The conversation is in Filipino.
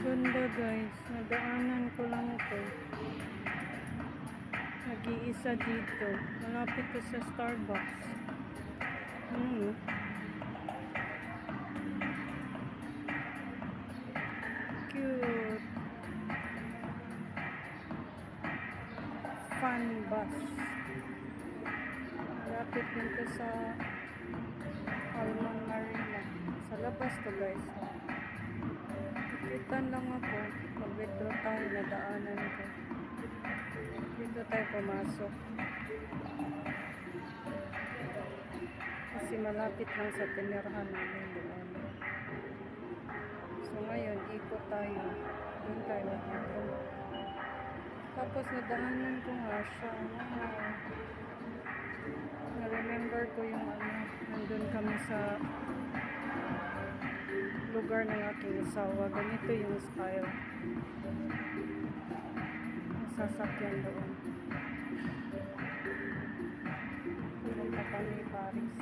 Ganda guys, nadaanan ko lang ito. Nag-iisa dito. Malapit ko sa Starbucks. Cute. Fun bus. Malapit dito sa Alman Marina. Sa labas to guys. Kitan lang ako. Mag-withdraw tayo, nadaanan ko. Dito tayo pumasok. Kasi malapit lang sa tinirahan namin doon. So ngayon, ikot tayo. Doon tayo mag-withdraw. Tapos nadaanan ko nga siya. Na-remember ko yung nandun kami sa lugar ng aking asawa. Ganito yung style. Ang sasakyan doon. Pumunta kami Paris.